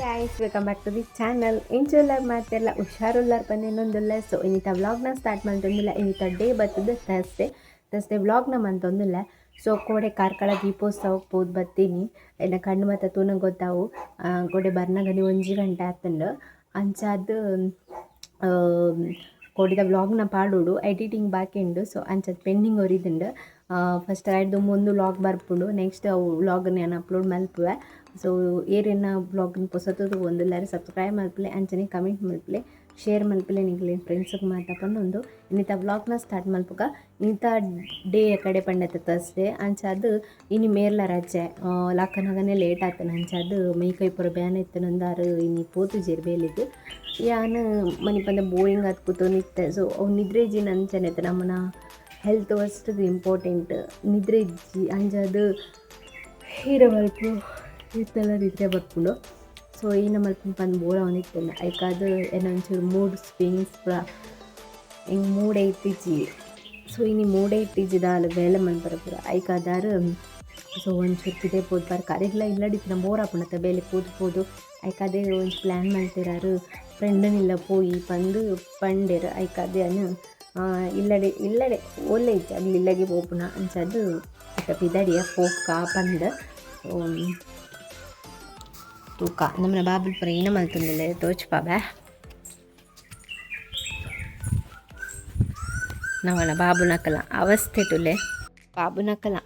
Guys welcome back to the channel ಇಂಚುಲ್ಲಾರ್ ಮಾತೆಲ್ಲ ಹುಷಾರುಲ್ಲಾರ್ ಬಂದು ಇನ್ನೊಂದಿಲ್ಲ. ಸೊ ಇನ್ನಿತ ವ್ಲಾಗ್ನ ಸ್ಟಾರ್ಟ್ ಮಾಡ್ತೊಂದಿಲ್ಲ. ಇನ್ನಿತ ಡೇ ಬರ್ತದೆ ಥರ್ಸ್ಡೇ ವ್ಲಾಗ್ನ ಮಂತೊಂದಿಲ್ಲ. ಸೊ ಕೋಡೆ ಕಾರ್ಕಳ ದೀಪೋತ್ಸವಕ್ಕೆ ಹೋದ್ ಬರ್ತೀನಿ. ಇನ್ನು ಕಣ್ಣು ಮತ್ತು ತೂನ ಗೊತ್ತಾವು ಕೋಡೆ ಬರ್ನಾಗಡಿ 1 ಗಂಟೆ ಆಗ್ತಂಡು ಅಂಚಾದ ಕೋಡಿದ ವ್ಲಾಗ್ನ ಪಾಡೋಡು ಎಡಿಟಿಂಗ್ ಬಾಕಿ ಉಂಡು. ಸೊ ಅಂಚದ ಪೆಂಡಿಂಗ್ ಒರಿದುಂಡು. ಫಸ್ಟ್ ಆಯ್ದು ಒಂದು ವ್ಲಾಗ್ ಬರ್ಪುಂಡು, ನೆಕ್ಸ್ಟ್ ಅವು ವ್ಲಾಗ್ನ ನಾನು ಅಪ್ಲೋಡ್ ಮಲ್ಪುವೆ. ಸೊ ಏರಿನ ಬ್ಲಾಗ್ನ ಹೊಸತದು ಒಂದೆಲ್ಲರೂ ಸಬ್ಸ್ಕ್ರೈಬ್ ಮಲ್ಪಲೆ, ಅಂಚನೆ ಕಮೆಂಟ್ ಮಲ್ಪಲೆ, ಶೇರ್ ಮಲ್ಪಲೆ. ನಿಂಗೆ ಫ್ರೆಂಡ್ಸಿಗೆ ಮಾತಾಡ್ಕೊಂಡು ಒಂದು ಇನ್ನಿತ ವ್ಲಾಗ್ನ ಸ್ಟಾರ್ಟ್ ಮಲ್ಪಗ. ಇಂಥ ಡೇ ಕಡೆ ಪಂಡತ್ತೆ ಥರ್ಸ್ಡೇ ಅಂಚಾದು ಇನ್ನು ಮೇರ್ಲ ರಜೆ ಲಾಕನಾಗನೇ ಲೇಟ್ ಆಗ್ತಾನೆ. ಅಂಚಾದು ಮೈಕೈ ಪುರ ಬ್ಯಾನ್ ಇತ್ತನಂದಾರು ಇನ್ನು ಪೋತು ಜೆರ್ಬೇಲಿದ್ದು ಯಾನು ಮನೆ ಪಂದ ಬೋರಿಂಗ್ ಅದು ಕೂತೋನಿತ್ತೆ. ಸೊ ಅವು ನಿದ್ರೆ ಜೀನ ಅಂಚನೈತೆ ನಮ್ಮನ್ನ ಹೆಲ್ತ್ ಅಷ್ಟು ಇಂಪಾರ್ಟೆಂಟ್. ನಿದ್ರೆ ಇಜ್ಜಿ ಅಂಜದು ಹೀರೋ ಮಲ್ಪು ಇತ್ತೆಲ್ಲ ನಿದ್ರೆ ಬರ್ಕೊಂಡು. ಸೊ ಈ ಮಲ್ಪು ಪಂದು ಬೋರ ಅವನಿತ್ತೇನೆ ಐಕಾದು ಏನೊಂಚೂರು ಮೂಡ್ ಸ್ವಿಂಗ್ಸ್ ಪುರ ಹಿಂಗೆ ಮೂಡೆ ಇತ್ತೀಚಿ. ಸೊ ಇನ್ನು ಮೂಡೆ ಇತ್ತೀಚಿದ ಅಲ್ಲಿ ಬೇಲೆ ಮಲ್ಪರ ಪುರ ಐಕಾದಾರು. ಸೊ ಒಂಚೂರು ಕಿದೆ ಪೋದು ಬಾರ ಕರೆಗ್ಲ ಇಲ್ಲಡಿತ್ತಿನ ಬೋರ್ ಹಾಕೊಂಡತ್ತೆ ಬೇಲೆ ಪೋದು ಐಕಾದೆ ಒಂದು ಪ್ಲ್ಯಾನ್ ಮಾಡ್ತಿರಾರು ಫ್ರೆಂಡನಿಲ್ಲ ಪೋಯಿ ಪಂದು ಪಂಡೇರು ಐಕಾದೆ ಅನ್ನು ಇಲ್ಲಡೆ ಒಳ್ಳೆ ಇತ್ತು ಅಲ್ಲಿ ಇಲ್ಲಗೆ ಹೋಗ್ಪುನ ಅಂಚದು ಪಿದಡಿಯ ಪೋಕ ಪಂದ ತೂಕ ನಮ್ಮನ್ನ ಬಾಬುಲ್ ಪುರ ಏನ ಮಲ್ತಂದಿಲ್ಲ ತೋಚ್ಪಾಬೆ ನವನ ಬಾಬುನಕಲ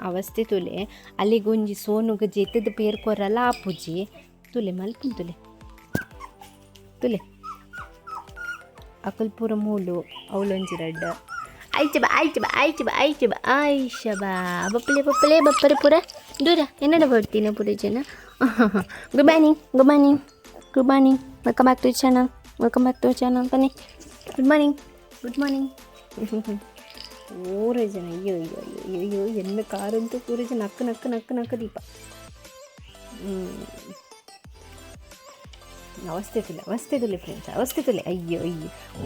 ಅವಸ್ಥೆ ತುಲೆ ಅಲ್ಲಿಗೊಂಜಿ ಸೋನುಗ ಜೆತ್ತದ ಪೇರ್ಕೊರಲ್ಲ ಆಪುಜಿ ತುಲೆ ಮಲ್ಪುನ್ ತುಲೆ ಅಕಲ್ ಪೂರ ಮೂಲು ಅವಳೊಂಜಿ ರಡ್ಡ ಆಯ್ತು ಬಾ ಆಯ್ಷ ಬಾ ಬಪ್ಪಲೆ ಬಪ್ಪರೆ ಪೂರ ದೂರ ಏನಡ ಬರ್ತೀನಿ ಪೂರ ಜನ. Good morning welcome back to channel ಬನ್ನಿ. ಗುಡ್ ಮಾರ್ನಿಂಗ್ ಪೂರ ಜನ ಅಯ್ಯೋ ಎನ್ನ ಕಾರಂತೂ ಪೂರ ಜನ ನಕ್ಕ ದೀಪ. ಅವಸ್ಥೆ ತುಲೆ ಫ್ರೆಂಡ್ಸ್ ಅಯ್ಯೋ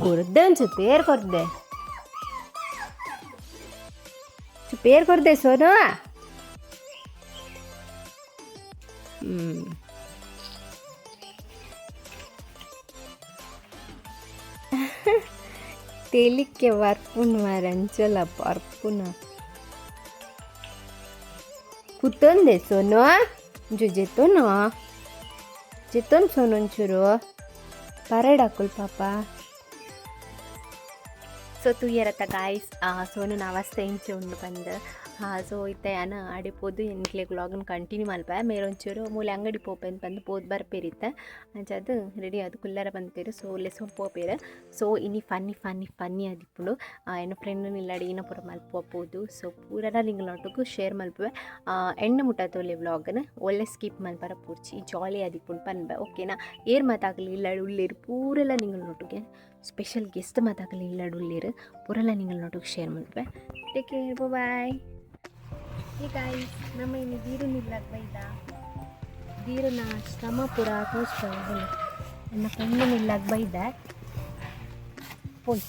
ಕೊರ್ದೆ ಒಂಚೂರು ಪೇರ್ ಕೊರ್ದೆ ಸೋನು. ತೇಲಿಕ್ಕೆ ವರ್ಪುನ್ ಮಾರಂಚಲ ಬರ್ಪುನ ಕೂತೊಂದೆ ಸೋನು ಜೆತ್ತೋನು ಸೋನು ಒಂಚೂರು ಪರೇಡ್ ಹಾಕೊಳ್ ಪಾಪ. ಸೊ ತೂಯರತ್ತ ಗಾಯ್ಸ್ ಸೋನು ಅವಸ್ಥೆ ಇಂಚೆ ಉಂಡು ಬಂದು. ಸೊ ಇತ್ತೆ ಅನ ಅಡಿಪೋದು ಎಂಕ್ಲೆ ವ್ಲಾಗ್ನ ಕಂಟಿನ್ಯೂ ಮಲ್ಪ ಮೇಲೊಂಚೂರು ಮೂಲೆ ಅಂಗಡಿ ಪೋಪೆ ಬಂದು ಪೋದು ಬರ್ಪೇರಿತ್ತೆ ಅಂಚದು ರೆಡಿ ಅದು ಕುಲ್ಲರ ಬಂತೇರು. ಸೊ ಲೆಸೊಂದು ಪೋಪೇರು. ಸೊ ಇನ್ನು ಫನ್ನಿ ಅದಿಪ್ಪುಂಡು ಏನು ಫ್ರೆಂಡ್ ಇಲ್ಲಾಡಿ ಏನೋ ಪೂರ ಮಲ್ಪೋದು. ಸೊ ಪೂರನ ನಿಂಗಳೊಟ್ಟಿಗೂ ಶೇರ್ ಮಲ್ಪುವೆ. ಎಣ್ಣೆ ಮುಟ್ಟತೋಲೆ ವ್ಲಾಗ್ನ ಒಳ್ಳೆ ಸ್ಕಿಪ್ ಮಲ್ಪರ ಪೂರ್ಚಿ ಜಾಲಿ ಅದಿಪ್ಪುಂಡು ಪನ್ಬೆ ಓಕೆನಾ. ಏರ್ ಮಾತಾಗಲಿ ಇಲ್ಲಾಡು ಉಳ್ಳೇರು ಪೂರೆಲ್ಲ ನಿಂಗಳೊಟ್ಟಿಗೆ ಸ್ಪೆಷಲ್ ಗೆಸ್ಟ್ ಮಾತಾಗಲಿ ಇಲ್ಲಾಡು ಉಳ್ಳೇರು ಪೂರೆಲ್ಲ ನಿಂಗಳೊಟ್ಟಿಗೆ ಶೇರ್ ಮಲ್ಪೆ. Take care bye. Hey guys ನಮ್ಮ ಇನ್ನು ದೀರನಿಲ್ಲಾಗ ಬೈದ ದೀರನ ಶ್ರಮ ಪುರ ತೋರಿಸ್ತಾವೆ ನನ್ನ ಫ್ರೆಂಡನಿಲ್ಲಾಗ ಬೈದ ಪೋಯ್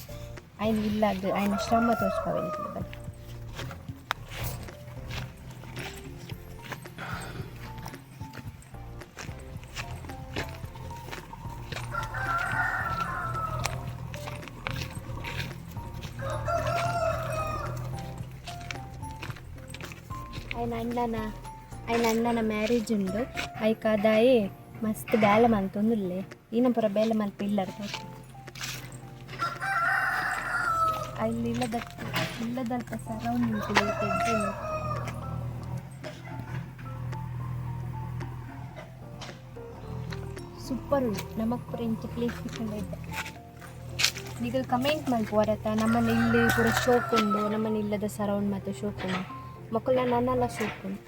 ಆಯ್ನ ಇಲ್ಲಾಗ ಆಯ್ನ ಶ್ರಮ ತೋರಿಸ್ತಾವೆ ಬನ್ನಿ. ఆయన అన్న మ్యారేజ్ ఉండు అయికాదాయి మస్తు బేల మల్తుందిలే ఈయన పుర బేల మల్ప ఇల్లరు ಅಲ್ಲಿ ಇಲ್ಲದಲ್ಪ ಸರೌಂಡಿಂಗ್ ತೆಗ್ದು ಸೂಪರ್ ಉಂಟು ನಮಗೆ ಪುರ ಇಂಚ ಪ್ಲೇಸ್ ಇಟ್ಕೊಂಡಿದ್ದೆ. ಈಗ ಕಮೆಂಟ್ ಮಲ್ಪುವರತ್ತ ನಮ್ಮನ್ನು ಇಲ್ಲಿ ಪೂರ ಶೋಕ್ ಉಂಡು ನಮ್ಮನ್ನು ಇಲ್ಲದ ಸರೌಂಡ್ ಮತ್ತು ಶೋಕ್ ಉಂಡು ಮಕ್ಕಳ ನನ್ನೆಲ್ಲ ಶೋಕ್ ಉಂಟು.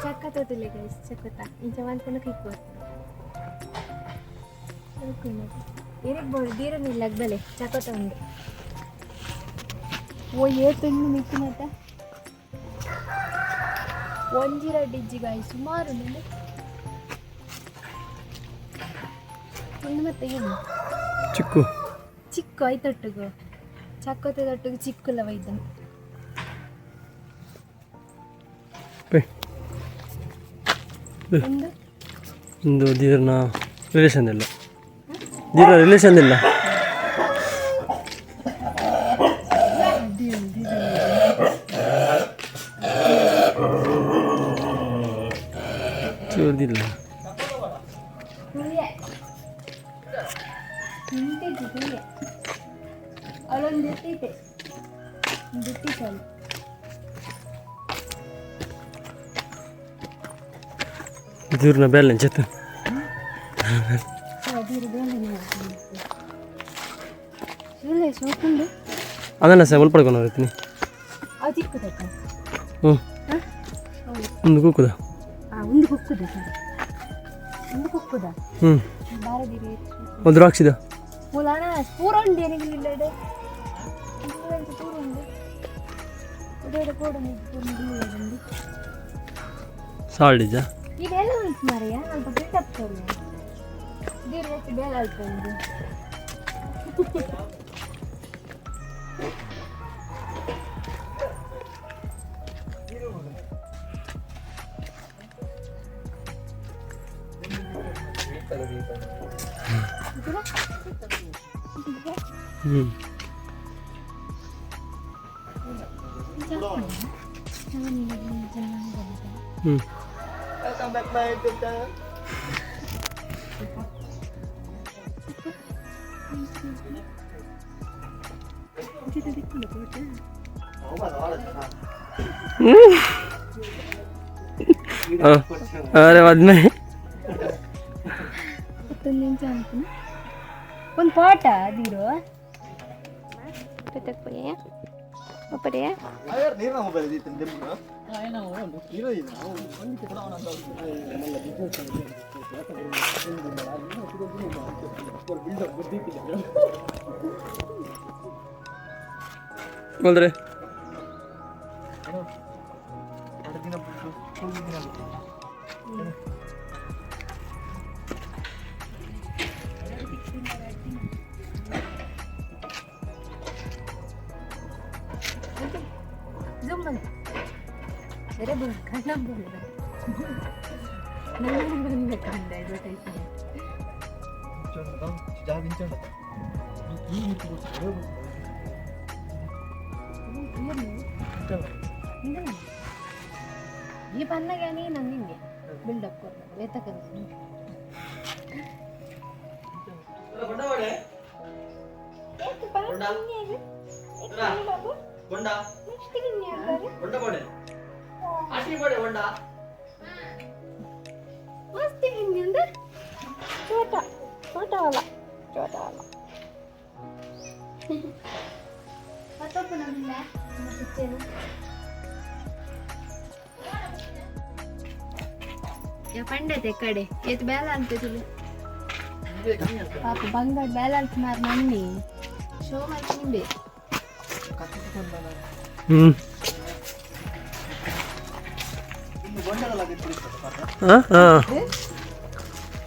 ಚಕ್ಕತ್ತದಿಲ್ಲ ಗೈಸ್ ಚಕ್ಕತ್ತ ಇಂಚ ಮಾಡ್ಕೊಂಡು ಕಿಕ್ಕು ಇರಬಹುದು ದೀರನಿಲ್ಲ ಅಗ್ದಲೆ ಚಕ್ಕತ್ತ ಉಂಡು. ಓ ಏ ತುಂಡು ಮಿಕ್ಕಿ ಮತ್ತೆ ಒಂಜಿರ ಡಿಜ್ಜಿಗಾಯಿ ಸುಮಾರು ಒಂದು ಮತ್ತೆ ಏನು ಚಿಕ್ಕು ಚಿಕ್ಕು ಐತೊಟ್ಟಿಗೂ ಚಕ್ಕೊತ್ತೆ ತೊಟ್ಟಿಗೆ ಚಿಕ್ಕಲ್ಲ ವೈದ್ಯನು ಒಂದು ದೀರ್ನ ರಿಲೇಷನ್ ಇಲ್ಲ ರಿಲೇಷನ್ ಇಲ್ಲ ಚೂರ್ದಿಲ್ಲ ಅವಳೊಂದು ಎತ್ತೈತೆ ಬಿಟ್ಟಿಸಲ್ಲ ದೂರನ ಬೇಲೆ ಜೊತೆ ಅದನ್ನ ಸಹ ಒಲ್ಪಡ್ಕೊಂಡು ಹೋಗ್ತೀನಿ ಹ್ಞೂ ಒಂದು ಕುಕ್ಕುದ ಒಂದು ಕುಕ್ಕುದ ಒಂದು ಕುಕ್ಕುದ ಹ್ಞೂ ಒಂದು ರಾಕ್ಷಿದ ಮುಲಾಣ ಸ್ಪೂರ ಉಂಡು ಏನಿಲ್ಲ ಸಾಲ್ಡಿಜ ಇದೆಲ್ಲ ಉಂಟು ಮಾರಯ್ಯ ಸ್ವಲ್ಪ ಬಿಟ್ಟು ಹಾಕ್ತಾರೆ ದೀರ್ಘಕ್ಕೆ ಬೇಗ ಆಗ್ತದೆ Welcome back my YouTube channel. अरे बाद में ಒಂದು ಪಾಟ ಅದೀರು ಒಪ್ಪಡೆಯಾ Ayer ni nama balik di tendem na. Ay na wala mo. Hiro ina. Hindi ko na ako nang बोल रहे Zaman. Dari bulan karena bulan. Nanti bulan kanda itu tadi. Contoh, sudah bincang. Ini itu betul. ಈ ಬಣ್ಣಗಾನಿ ನಂಗೆ build up ಕೊಡ್ತಾರೆ ಎತ್ತಕಂತ मस्ती हिंदी अंदर छोटा छोटा वाला पता पड़ा मिला बच्चे ने या पंडे ते कड़े ये तो बैल आंते तुले पापा बंगार बैल आंत मार मम्मी शो मार निंबे हाँ हाँ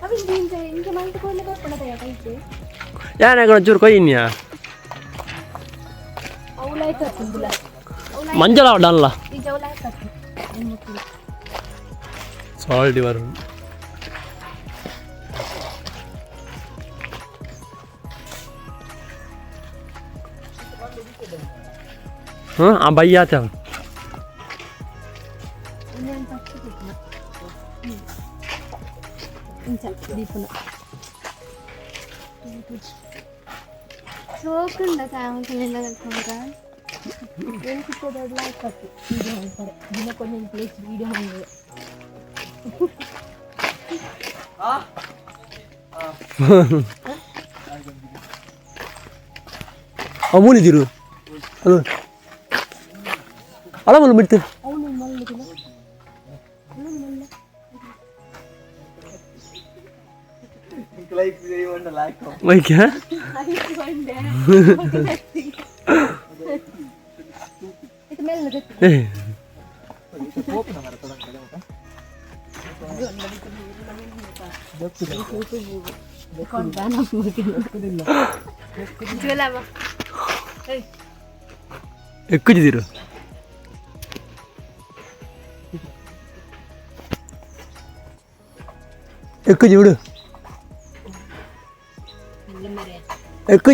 अभी दिन से इनके मन तो कोई पड़ा था यार कहीं यार ना कौन चोर कोई नहीं है औलाई करते बुला मंजला डालला ये जो औलाई करते सॉल्ट डिवर हाँ आ भाई आते हैं ಸೋಕಂಡ ಕಾಮಕನೆಲ್ಲ ಕಲ್ತ್ಕೊಂಡ್ರ ಏನು ಸಿಕ್ಕೋದು ಲೈಕ್ ಕೊಟ್ಟು ವಿಡಿಯೋ ಮಾಡ್ತಾರೆ ದಿನಕ್ಕೊಂದೊಂದು ಪ್ಲೇಸ್ ವಿಡಿಯೋ ಮಾಡಿದೆ ಅಮೂಲಿದಿರು ಅದು ಅಳಮಲ್ಲ ಬಿಡ್ತೀವಿ ಅವನು ಮಲ್ಲಿಗಿನ Like video and like. वही क्या ಇದು ಮೇಲೆ ಹೋಗ್ತಾನೆ ಮರ ತೊಡಂಗ್ ಕಡೆ ಮಗ. ఎక్కుజిరు ఎక్కు చూడు ఎక్కు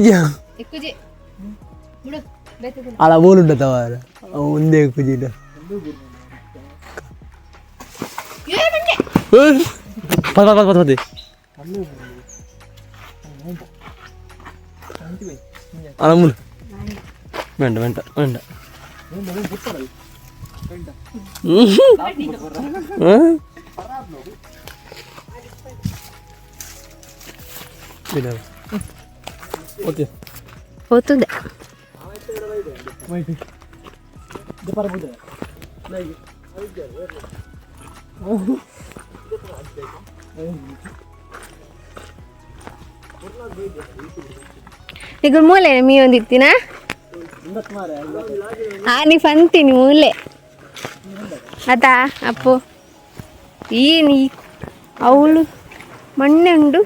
అలా పోలుంటా ఉందే ఎక్కు చూడ పద పద పద పద అలా మూలు వెంట వెంట వెంట ఓకే ಹೋಗ್ತದೆ ಈಗ ಮೂಲೆ ಮೀ ಒಂದಿತ್ತಿನ నీ పంతిని మూలే అదా అప్పు ఈ నీ అవులు మಣ್ಣೆ ಉಂಡು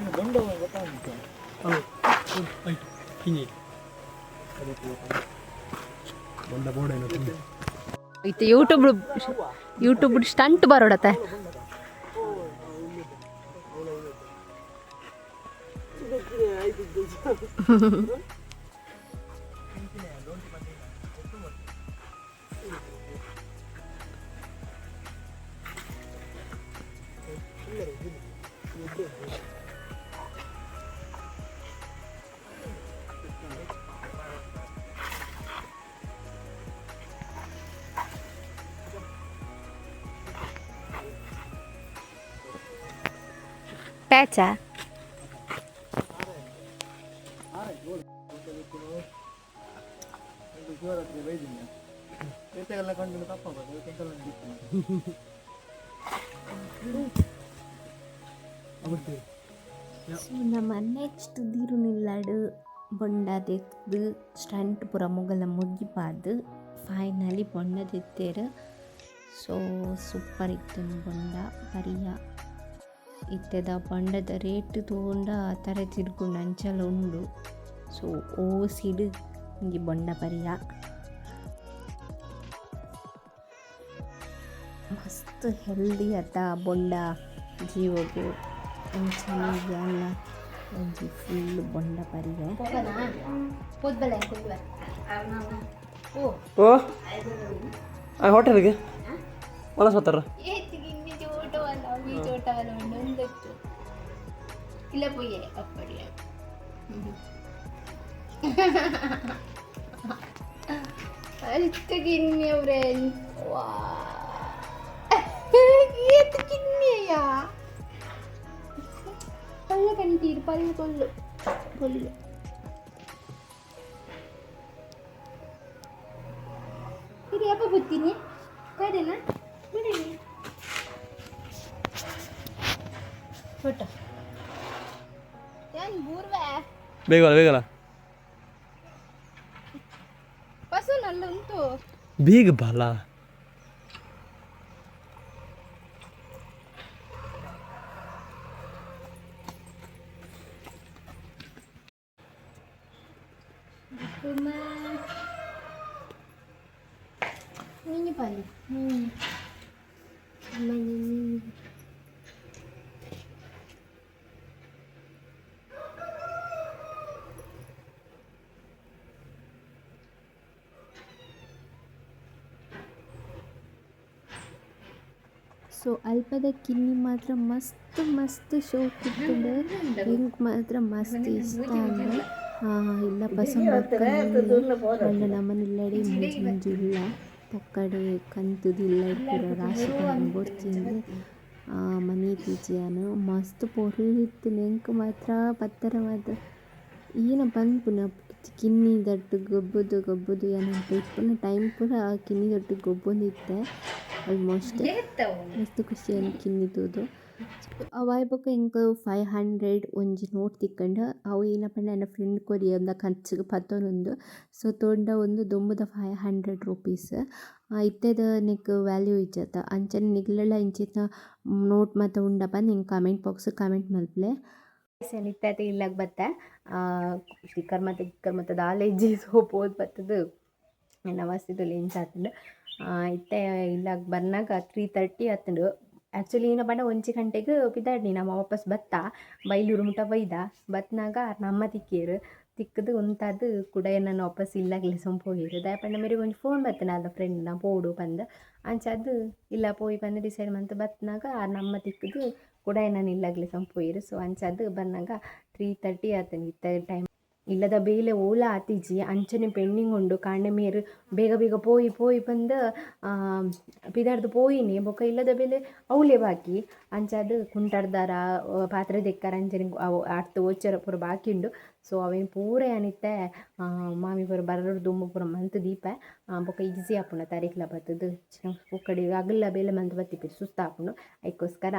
ಇತ್ತು ಯೂಟ್ಯೂಬ್ ಸ್ಟಂಟ್ ಬರೋಡತ್ತೆ ಪ್ಯಾಚಾ ನಮ್ಮ ನೆಕ್ಸ್ಟ್ ದಿರು ನಿಲ್ಲಾಡು ಬೊಂಡದೆತ್ತು ಸ್ಟಂಟ್ ಪೂರ ಮುಗಲ ಮುಗಿಪಾದು ಫೈನಲಿ ಬೊಂಡದೆತ್ತೇರು ಸೊ ಸೂಪರ್ ಇತ್ತು ಬೊಂಡ ಪರಿಯ ಇತ್ತದ ಬೊಂಡದ ರೇಟ್ ತಗೊಂಡ ತರ ತಿರ್ಕೊಂಡು ಅಂಚಲ ಉಂಡು ಸೊ ಓ ಸಿಡು ಹಿಂಗೆ ಬೊಂಡ ಪರಿಯ ಮಸ್ತ್ ಹೆಲ್ದಿ ಅತ್ತ ಬೊಂಡ ಜೀವಗು ಅಂಚನಿಗೆ ಅಲ್ಲ ಒಂಜಿ ಫುಲ್ ಬೊಂಡ ಪರಿಯೆ ಓ ಹೋಟೆಲ್ಗೆ ಒಳಗೆ ಸತ್ತಾರ ಇಲ್ಲ ಪೊಯ್ಯೆ ಅಪ್ಪಡಿಯ ಅಲ್ತಗಿನ್ಯ ಫ್ರೆಂಡ್ ವಾ ಏತಗಿನ್ಯಯಾ ಪಲ್ಲ ಕಂಟೀರು ಪಲ್ಲ ಕೊಲ್ಲು ಕೊಲ್ಲು ಇದು ಯಾಪ ಬುತ್ತೀನಿ ಕಡೆನಾ ಬಿಡಿ ಫೋಟೋ ಏನು ಬೂರ್ವೆ ಬೇಗಲ್ಲ ಬೇಗಲ್ಲ ಬಸ್ಸು ನಲ್ಲ ಉಂಟು ಬೇಗ ಬಾಲ ನೀನು ಪಾಲಿ ಸೊ ಅಲ್ಪದ ಕಿನ್ನಿ ಮಾತ್ರ ಮಸ್ತ್ ಮಸ್ತ್ ಶೋಕ್ ಇರ್ತದೆ ಹೆಂಗೆ ಮಾತ್ರ ಮಸ್ತ್ ಇಷ್ಟ ಅಂದರೆ ಇಲ್ಲ ಪಸಂದ್ ಬಣ್ಣ ನಮ್ಮನಿಲ್ಲಡೆ ಮುಂಜಿ ಮುಂಜಿಲ್ಲ ತಕ್ಕಡೆ ಕಂತುದಿಲ್ಲ ಇರ್ತಿರ ರಾಶಿ ಬೊರ್ಚಿಂದು ಮನೆ ತೀಚಿಯಾನು ಮಸ್ತ್ ಪೊರ್ಲಿತ್ತು ನೆಂಕ್ ಮಾತ್ರ ಪತ್ತರ ಮಾತ್ರ ಈನ ಪನ್ಪುನ ಕಿನ್ನಿ ದಟ್ಟು ಗೊಬ್ಬುದು ಏನಂತ ಇಪ್ಪುನ ಟೈಮ್ ಪೂರ ಕಿನ್ನಿ ದಟ್ಟು ಗೊಬ್ಬೊಂದಿತ್ತೆ ಆಲ್ಮೋಸ್ಟ್ ಮಸ್ತ್ ಖುಷಿಯನ್ನು ಕಿನ್ನಿತುದು ಅವಾಯ್ ಬೊಕ ಎಂಕ್ 500 ಒಂಜಿ ನೋಟ್ ತಿಕ್ಕಂಡು ಅವು ಏನ ಪಂಡ ಎನ್ನ ಫ್ರೆಂಡ್ ಕೊರಿ ಒಂದ ಖರ್ಚಿಗ್ ಪತ್ತೊಂದುಂಡು ಸೊ ತೋಂಡ ಒಂದು ದೊಂಬುದ 500 ರೂಪೀಸ್ ಇತ್ತೆದ ನಿಕ್ ವ್ಯಾಲ್ಯೂ ಇಜ್ಜತ ಅಂಚನೆ ನಿಕ್ಲೆಲ ಇಂಚಿತ ನೋಟ್ ಮಾತ ಉಂಡ ಪಂದ್ ನಿಂಗೆ ಕಮೆಂಟ್ ಬಾಕ್ಸ್ ಕಮೆಂಟ್ ಮಲ್ಪಲೆ ಇತ್ತೆ ಇಲ್ಲಾಗ ಬತ್ತೆ ಸ್ಟಿಕ್ಕರ್ ಮತ್ತು ದಾಲ ಇಜ್ಜಿ ಸೋಪ್ ಓದ್ ಬತ್ತದು ಎನ್ನ ಮಸ್ತಿದು ಲೆಂಚ್ ಆತುಂಡು ಇತ್ತೆ ಇಲ್ಲಾಗ ಬರ್ನಾಗ 3:30 ಆತುಂಡು ಆ್ಯಕ್ಚುಲಿ ಏನ ಪಂಡ ಒಂಜಿ ಗಂಟೆಗ್ ಪಿದಾಡ್ನಿ ನಮ್ಮ ವಾಪಸ್ ಬತ್ತ ಬೈಲೂರು ಮುಟ ಬೈದ ಬತ್ನಾಗ ನಮ್ಮ ತಿಕ್ಕೇರು ತಿಕ್ಕದು ಉಂತಾದು ಕೂಡ ನನ್ನ ವಾಪಸ್ ಇಲ್ಲಾಗ್ಲಿ ಸೊಂಪೋಗಿರು ದಾಯಪಂಡ ಮೇರೆ ಒಂಜಿ ಫೋನ್ ಬತ್ತನ ಅದ ಫ್ರೆಂಡ್ನ ಪೋಡು ಪಂದ್ ಅಂಚದು ಇಲ್ಲ ಪೋಯಿ ಪಂದ್ ಡಿಸೈಡ್ ಮಂತ್ ಬತ್ನಾಗ ನಮ್ಮ ತಿಕ್ಕದು ಕೂಡ ನಾನು ಇಲ್ಲಾಗ್ಲಿ ಸೊಂಪೋಯಿರು ಸೊ ಅಂಚದು ಬಂದಾಗ 3:30 ಆತನ ಇತ್ತ ಟೈಮ್ ಇಲ್ಲದ ಬೇಲೆ ಓಲ ಆತಿಜಿ ಅಂಚನೆ ಪೆಂಡಿಂಗ್ ಉಂಡು ಕಾಂಡೆ ಮೇರು ಬೇಗ ಬೇಗ ಪೋಯಿ ಬಂದು ಪಿದಾರ್ದು ಪೋಯಿನಿ ಬೊಕ ಇಲ್ಲದ ಬೇಲೆ ಅವಲೇ ಬಾಕಿ ಅಂಚದು ಕುಂಟರ್ದಾರ ಪಾತ್ರೆ ತೆಕ್ಕಾರ ಅಂಚನೆ ಅವು ಅರ್ಥ ಓಚರ ಪೂರ ಬಾಕಿ ಉಂಡು ಸೊ ಅವೇನು ಪೂರ ಏನಿತ್ತೆ ಮಾಮಿ ಪೂರ ಬರೋರು ದುಂಬು ಪೂರ ಮಂತ್ ದೀಪ ಬೊಕ ಈಸಿ ಆಪುಂಡು ತಾರೀಕ್ಲ ಬತ್ತದು ಒಕ್ಕಡಿ ಅಗಲ್ಲ ಬೇಲೆ ಮಂತ್ ಬತ್ತಿಪ್ಪು ಸುಸ್ತು ಆಪುಂಡು ಅದಕ್ಕೋಸ್ಕರ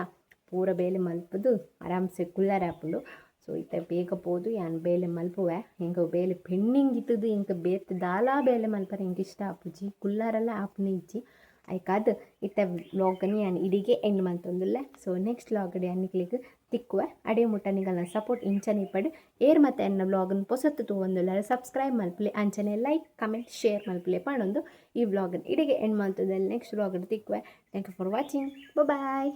ಪೂರ ಬೇಲೆ ಮಲ್ಪದು ಆರಾಮ್ಸೆ ಕುಲ್ಲರೆ ಆಪುಂಡು ಸೊ ಇತ್ತೆ ಬೇಗ ಪೋದು ಯಾನ್ ಬೇಲೆ ಮಲ್ಪುವೆ ಹಿಂಗೆ ಬೇಲೆ ಪೆಂಡಿಂಗ್ ಇತ್ತದು ಇಂಕ ಬೇತ್ ದಾಲ ಬೇಲೆ ಮಲ್ಪರೆ ಹಿಂಗೆ ಇಷ್ಟ ಆಪುಜಿ ಕುಲ್ಲಾರೆಲ್ಲ ಆಪುನೆ ಇಜ್ಜಿ ಐಕಾದ್ ಇತ್ತೆ ವ್ಲಾಗನ್ನು ಯಾನ್ ಇಡಿಗೆ ಎಂಡ್ ಮಲ್ತೊಂದುಲ್ಲೆ ಸೊ ನೆಕ್ಸ್ಟ್ ವ್ಲಾಗಡ್ ಯಾನಿಕ್ಲಿಗ್ ತಿಕ್ಕುವೆ ಅಡೆ ಮುಟ್ಟ ನಿಗಲ್ನ ಸಪೋರ್ಟ್ ಇಂಚನೆ ಇಪ್ಪಡು ಏರ್ ಮತ್ತೆ ಎನ್ನ ವ್ಲಾಗನ್ನು ಪೊಸತ್ತು ತಗೊಂದುಲ್ಲ ಸಬ್ಸ್ಕ್ರೈಬ್ ಮಲ್ಪಲೆ ಅಂಚನೆ ಲೈಕ್ ಕಮೆಂಟ್ ಶೇರ್ ಮಲ್ಪಲೆ ಪಣೊಂದು ಈ ವ್ಲಾಗನ್ನು ಇಡಿಗೆ ಎಂಡ್ ಮಲ್ತೊಂದುಲ್ಲೆ ನೆಕ್ಸ್ಟ್ ವ್ಲಾಗಡ್ ತಿಕ್ಕುವೆ thank you for watching bye.